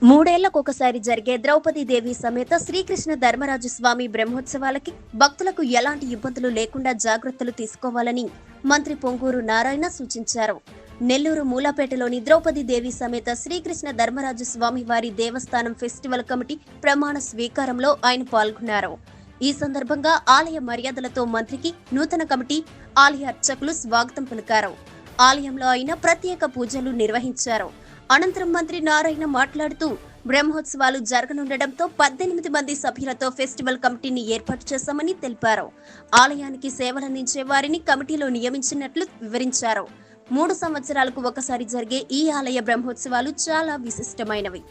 మూడేళ్లకొకసారి జరిగే ద్రౌపదీదేవి సమేత శ్రీకృష్ణ ధర్మరాజు స్వామి బ్రహ్మోత్సవాలకి భక్తులకు ఎలాంటి ఇబ్బందులు లేకుండా జాగ్రత్తలు తీసుకోవాలని మంత్రి పొంగూరు నారాయణ సూచించారు. నెల్లూరు మూలాపేటలోని ద్రౌపదీదేవి సమేత శ్రీకృష్ణ ధర్మరాజు స్వామి వారి దేవస్థానం ఫెస్టివల్ కమిటీ ప్రమాణ స్వీకారంలో ఆయన పాల్గొన్నారు. ఈ సందర్భంగా ఆలయ మర్యాదలతో మంత్రికి నూతన కమిటీ, ఆలయ అర్చకులు స్వాగతం పలికారు. ఆలయంలో ఆయన ప్రత్యేక పూజలు నిర్వహించారు. అనంతరం మంత్రి నారాయణ మాట్లాడుతూ బ్రహ్మోత్సవాలు జరగనుండటంతో 18 మంది సభ్యులతో ఫెస్టివల్ కమిటీని ఏర్పాటు చేశామని తెలిపారు. ఆలయానికి సేవలందించే వారిని కమిటీలో నియమించినట్లు వివరించారు. 3 సంవత్సరాలకు ఒకసారి జరిగే ఈ ఆలయ బ్రహ్మోత్సవాలు చాలా విశిష్టమైనవి.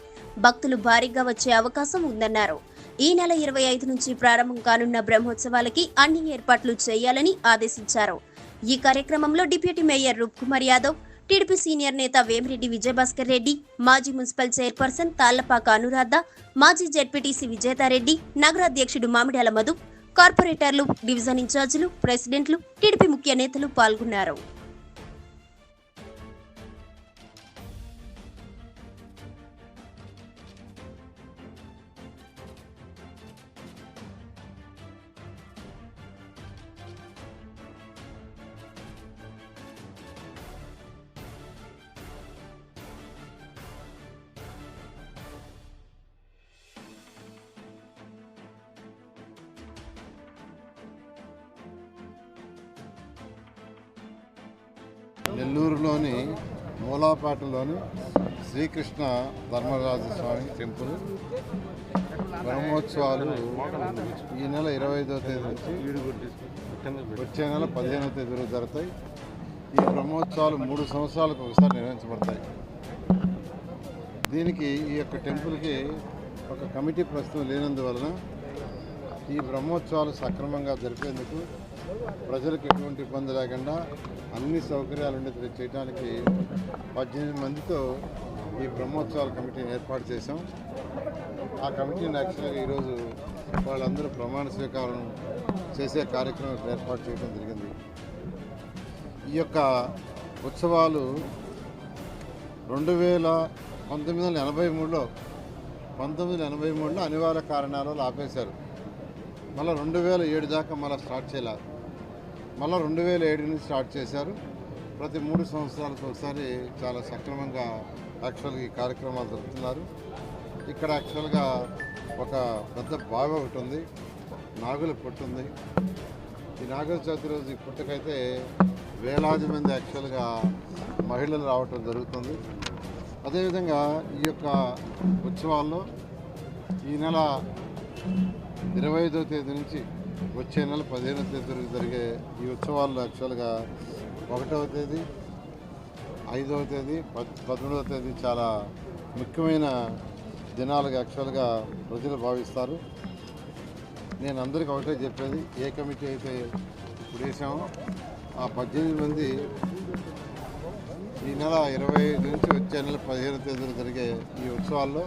భక్తులు భారీగా వచ్చే అవకాశం ఉందన్నారు. ఈ నెల 25 నుంచి ప్రారంభం కానున్న బ్రహ్మోత్సవాలకి అన్ని ఏర్పాట్లు చేయాలని ఆదేశించారు. ఈ కార్యక్రమంలో డిప్యూటీ మేయర్ రూప్ కుమార్ యాదవ్, టీడీపీ సీనియర్ నేత వేమిరెడ్డి విజయభాస్కర్ రెడ్డి, మాజీ మున్సిపల్ చైర్పర్సన్ తాళ్లపాక అనురాధ, మాజీ జెడ్పీటీసీ విజేతారెడ్డి, నగరాధ్యక్షుడు మామిడాల మధు, కార్పొరేటర్లు, డివిజన్ ఇన్ఛార్జీలు, ప్రెసిడెంట్లు, టీడీపీ ముఖ్య నేతలు పాల్గొన్నారు. నెల్లూరులోని మూలాపేటలోని శ్రీకృష్ణ ధర్మరాజు స్వామి టెంపుల్ బ్రహ్మోత్సవాలు ఈ నెల 25వ తేదీ నుంచి వచ్చే నెల 15వ తేదీ వరకు జరుగుతాయి. ఈ బ్రహ్మోత్సవాలు 3 సంవత్సరాలకు ఒకసారి నిర్వహించబడతాయి. దీనికి ఈ యొక్క టెంపుల్కి ఒక కమిటీ ప్రస్తుతం లేనందువలన ఈ బ్రహ్మోత్సవాలు సక్రమంగా జరిపేందుకు ప్రజలకు ఎటువంటి ఇబ్బంది లేకుండా అన్ని సౌకర్యాలు ఉండేది చేయడానికి 18 మందితో ఈ బ్రహ్మోత్సవాల కమిటీని ఏర్పాటు చేశాం. ఆ కమిటీని యాక్చువల్గా ఈరోజు వాళ్ళందరూ ప్రమాణ స్వీకారం చేసే కార్యక్రమం ఏర్పాటు చేయడం జరిగింది. ఈ యొక్క ఉత్సవాలు 1983లో అనివార్య కారణాల వల్ల ఆపేశారు. మళ్ళీ 2007 దాకా మళ్ళీ స్టార్ట్ చేయలేదు. మళ్ళీ 2007 నుంచి స్టార్ట్ చేశారు. ప్రతి 3 సంవత్సరాలకు ఒకసారి చాలా సక్రమంగా యాక్చువల్గా ఈ కార్యక్రమాలు జరుపుతున్నారు. ఇక్కడ యాక్చువల్గా ఒక పెద్ద బావి ఒకటి ఉంది, నాగుల పుట్టు ఉంది. ఈ నాగుల చవితి రోజు ఈ పుట్టకైతే వేలాది మంది యాక్చువల్గా మహిళలు రావటం జరుగుతుంది. అదేవిధంగా ఈ యొక్క ఉత్సవాల్లో ఈ నెల 25వ తేదీ నుంచి వచ్చే నెల 15వ తేదీ వరకు జరిగే ఈ ఉత్సవాల్లో యాక్చువల్గా 1వ తేదీ, 5వ తేదీ, 13వ తేదీ చాలా ముఖ్యమైన దినాలుగా యాక్చువల్గా ప్రజలు భావిస్తారు. నేను అందరికీ ఒకటే చెప్పేది, ఏ కమిటీ అయితే ఇప్పుడు వేసామో ఆ 18 మంది ఈ నెల 25 నుంచి వచ్చే నెల 15వ తేదీన జరిగే ఈ ఉత్సవాల్లో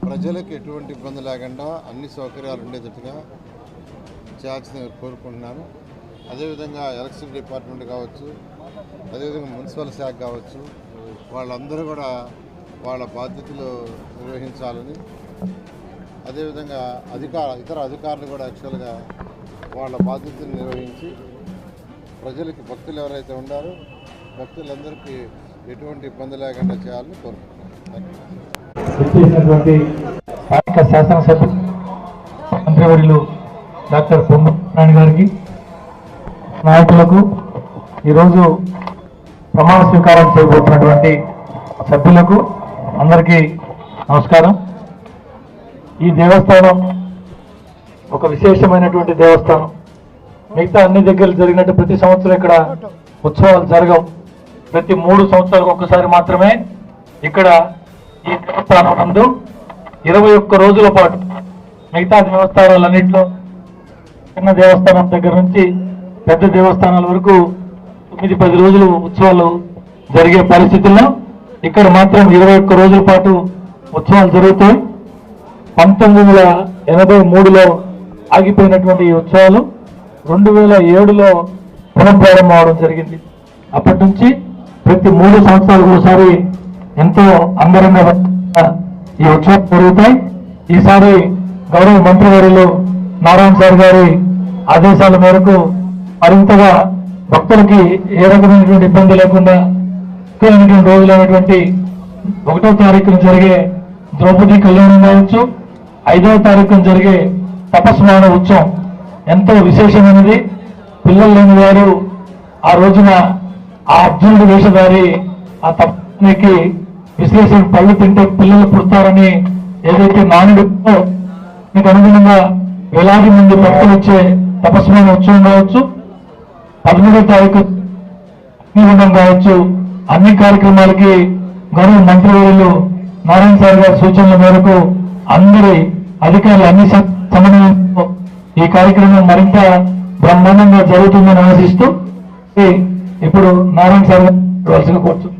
ప్రజలకు ఎటువంటి ఇబ్బంది లేకుండా అన్ని సౌకర్యాలు ఉండేటట్టుగా చేయాల్సింది కోరుకుంటున్నాను. అదేవిధంగా ఎలక్షన్ డిపార్ట్మెంట్ కావచ్చు, అదేవిధంగా మున్సిపల్ శాఖ కావచ్చు, వాళ్ళందరూ కూడా వాళ్ళ బాధ్యతలు నిర్వహించాలని, అదేవిధంగా ఇతర అధికారులు కూడా యాక్చువల్గా వాళ్ళ బాధ్యతలు నిర్వహించి ప్రజలకి భక్తులు ఎవరైతే ఉన్నారో భక్తులందరికీ ఎటువంటి ఇబ్బంది లేకుండా చేయాలని కోరుకుంటున్నాను. చేసినటువంటి స్థానిక శాసనసభ్యులు మంత్రివర్యులు డాక్టర్ పొంగూరు నారాయణ గారికి, నాయకులకు, ఈరోజు ప్రమాణ స్వీకారం చేయబోతున్నటువంటి సభ్యులకు అందరికీ నమస్కారం. ఈ దేవస్థానం ఒక విశేషమైనటువంటి దేవస్థానం. మిగతా అన్ని దగ్గరలు జరిగినట్టు ప్రతి సంవత్సరం ఇక్కడ ఉత్సవాలు జరగవు. ప్రతి 3 సంవత్సరాలకు ఒకసారి మాత్రమే ఇక్కడ ఈ దేవస్థానం నందు 21 రోజుల పాటు మిగతా దేవస్థానాలన్నింటిలో చిన్న దేవస్థానం దగ్గర నుంచి పెద్ద దేవస్థానాల వరకు 9-10 రోజులు ఉత్సవాలు జరిగే పరిస్థితుల్లో ఇక్కడ మాత్రం 21 రోజుల పాటు ఉత్సవాలు జరుగుతాయి. 1983లో ఆగిపోయినటువంటి ఈ ఉత్సవాలు 2007లో పునఃప్రారంభం అవడం జరిగింది. అప్పటి నుంచి ప్రతి 3 సంవత్సరాలకు ఒకసారి ఎంతో అంగరంగ ఈ ఉత్సవాలు జరుగుతాయి. ఈసారి గౌరవ మంత్రివర్యులు నారాయణ సార్ గారి ఆదేశాల మేరకు మరింతగా భక్తులకి ఏ రకమైనటువంటి ఇబ్బంది లేకుండా ముఖ్యమైనటువంటి రోజులైనటువంటి 1వ తారీఖున జరిగే ద్రౌపది కళ్యాణం కావచ్చు, 5వ తారీఖున జరిగే తపస్మాన ఉత్సవం ఎంతో విశేషమైనది. పిల్లలు లేని వారు ఆ రోజున ఆ అర్జునుడి వేషధారి ఆ తపస్సుకి విశ్లేషణ పళ్ళు తింటే పిల్లలు పుడతారని ఏదైతే నానుడితో మీకు అనుగుణంగా వేలాది మంది భక్తులు వచ్చే తపస్మాన ఉత్సవం కావచ్చు, 13వ తారీఖు అగ్నిగుండం కావచ్చు, అన్ని కార్యక్రమాలకి గౌరవ మంత్రివర్యులు నారాయణ సార్ గారి సూచనల మేరకు అందరి అధికారులు అన్ని సమన్వయంతో ఈ కార్యక్రమం మరింత బ్రహ్మాండంగా జరుగుతుందని ఆశిస్తూ ఇప్పుడు నారాయణ సార్ గారు కోరుతున్నాను.